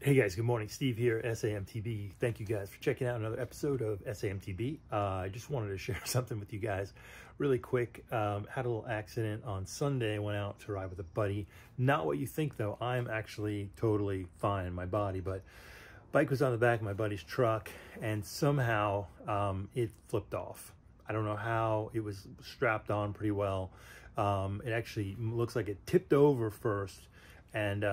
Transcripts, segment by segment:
Hey guys, good morning. Steve here, SAMTB. Thank you guys for checking out another episode of SAMTB. I just wanted to share something with you guys really quick. Had a little accident on Sunday. Went out to ride with a buddy. Not what you think though. I'm actually totally fine in my body, but bike was on the back of my buddy's truck and somehow it flipped off. I don't know how. It was strapped on pretty well. It actually looks like it tipped over first and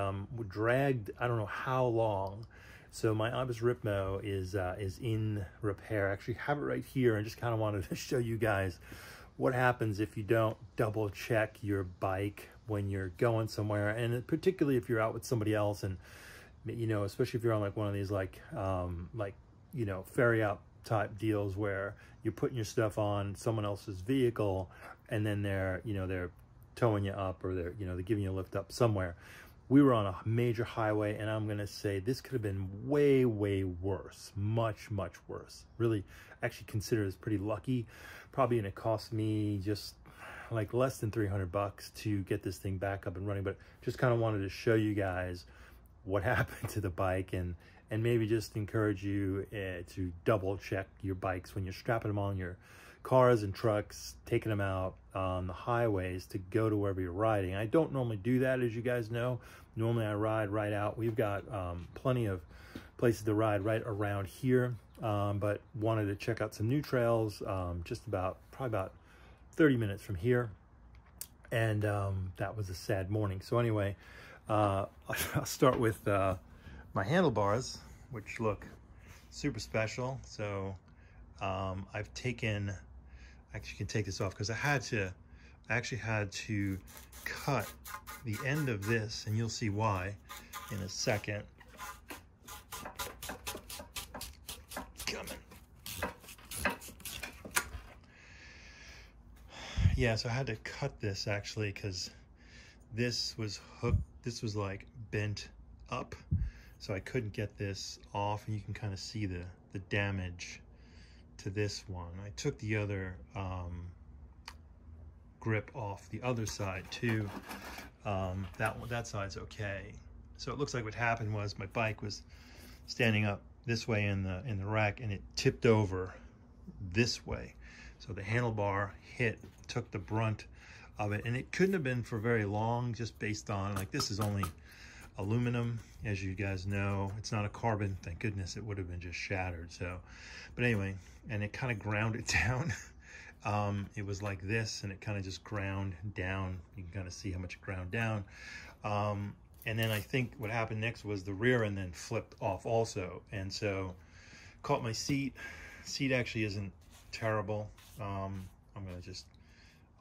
dragged, I don't know how long. So my Ibis Ripmo is in repair. I actually have it right here and just kind of wanted to show you guys what happens if you don't double check your bike when you're going somewhere, and particularly if you're out with somebody else, and you know, especially if you're on like one of these like you know, ferry out type deals where you're putting your stuff on someone else's vehicle and then they're towing you up, or they're giving you a lift up somewhere. We were on a major highway, and I'm gonna say this could have been way worse, much worse. Really, actually consider this pretty lucky. Probably gonna cost me just like less than 300 bucks to get this thing back up and running, but just kind of wanted to show you guys what happened to the bike, and maybe just encourage you to double check your bikes when you're strapping them on your cars and trucks, taking them out on the highways to go to wherever you're riding. I don't normally do that, as you guys know. Normally I ride right out. We've got plenty of places to ride right around here, but wanted to check out some new trails just probably about 30 minutes from here, and that was a sad morning. So anyway, I'll start with my handlebars, which look super special. So I've taken, actually can take this off because I actually had to cut the end of this, and you'll see why in a second. Yeah, so I had to cut this actually because this was hooked, this was like bent up, so I couldn't get this off, and you can kind of see the damage to this one. I took the other grip off the other side too. That side's okay. So it looks like what happened was my bike was standing up this way in the rack, and it tipped over this way. So the handlebar took the brunt of it, and it couldn't have been for very long, just based on, like, this is only aluminum, as you guys know. It's not a carbon, thank goodness. It would have been just shattered. So, but anyway, and it kind of ground it down. It was like this, and it kind of just ground down. You can kind of see how much it ground down. And then I think what happened next was the rear end then flipped off also, and so caught my seat. Seat actually isn't terrible.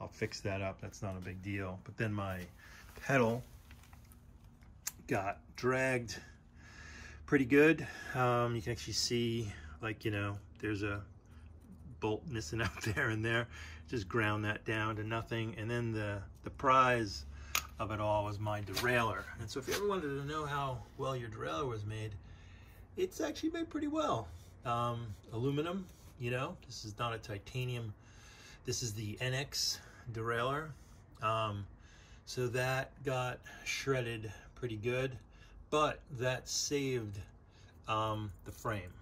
I'll fix that up. That's not a big deal. But then my pedal got dragged pretty good. You can actually see, like, there's a bolt missing out there and there. Just ground that down to nothing. And then the prize of it all was my derailleur. And so if you ever wanted to know how well your derailleur was made, it's actually made pretty well. Aluminum, this is not a titanium. This is the NX derailleur. So that got shredded pretty good, but that saved the frame.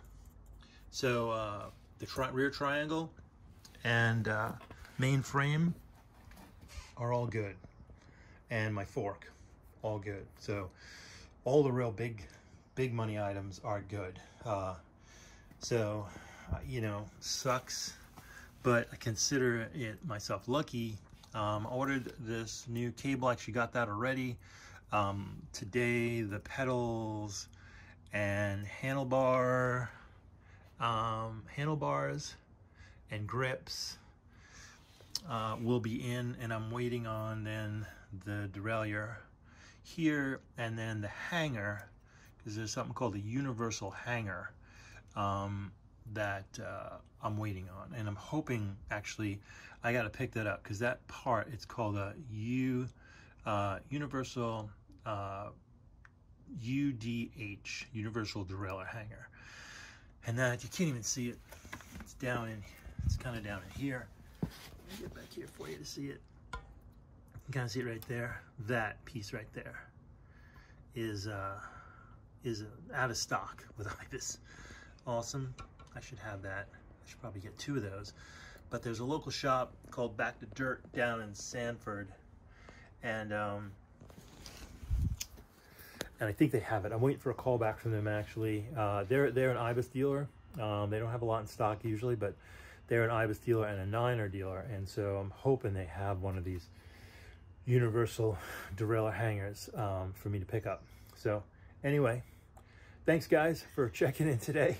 So the rear triangle and main frame are all good, and my fork, all good. So all the real big money items are good. So sucks, but I consider it myself lucky. Ordered this new cable, actually got that already. Today the pedals and handlebars and grips will be in, and I'm waiting on then the derailleur here, and then the hanger, because there's something called a universal hanger that I'm waiting on, and I'm hoping, actually I got to pick that up, because that part, it's called a universal UDH, universal derailleur hanger, and that you can't even see it. It's kind of down in here. Let me get back here for you to see it. You can kind of see it right there. That piece right there is is out of stock with Ibis. Awesome. I should have that. I should probably get 2 of those. But there's a local shop called Back to Dirt down in Sanford, and I think they have it. I'm waiting for a call back from them, actually. They're an Ibis dealer. They don't have a lot in stock usually, but they're an Ibis dealer and a Niner dealer, and so I'm hoping they have one of these universal derailleur hangers for me to pick up. So anyway, thanks guys for checking in today.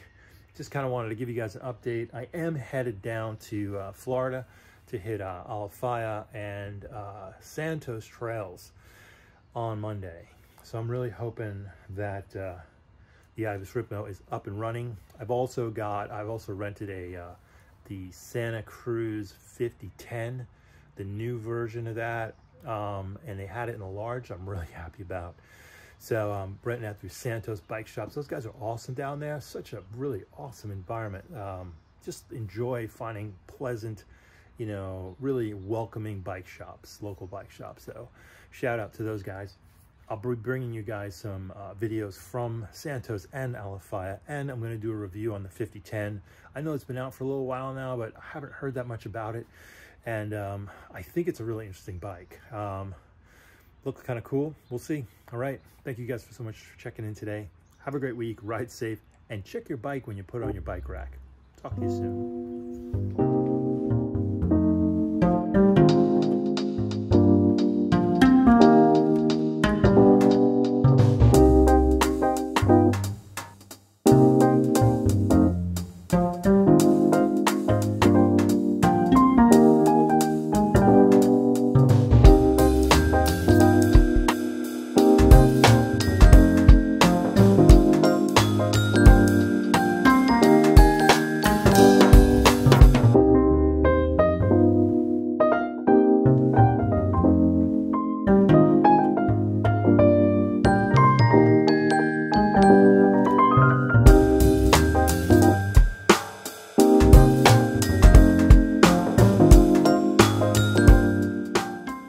Just kind of wanted to give you guys an update. I am headed down to Florida to hit Alafaya and Santos trails on Monday. So I'm really hoping that the Ibis Ripmo is up and running. I've also rented the Santa Cruz 5010, the new version of that, and they had it in a large. I'm really happy about. So renting that through Santos Bike Shops. Those guys are awesome down there. Such a really awesome environment. Just enjoy finding pleasant, you know, really welcoming bike shops, local bike shops. So shout out to those guys. I'll be bringing you guys some videos from Santos and Alafaya, and I'm going to do a review on the 5010. I know it's been out for a little while now, but I haven't heard that much about it, and I think it's a really interesting bike. Looks kind of cool. We'll see. All right. Thank you guys so much for checking in today. Have a great week. Ride safe, and check your bike when you put it on your bike rack. Talk to you soon.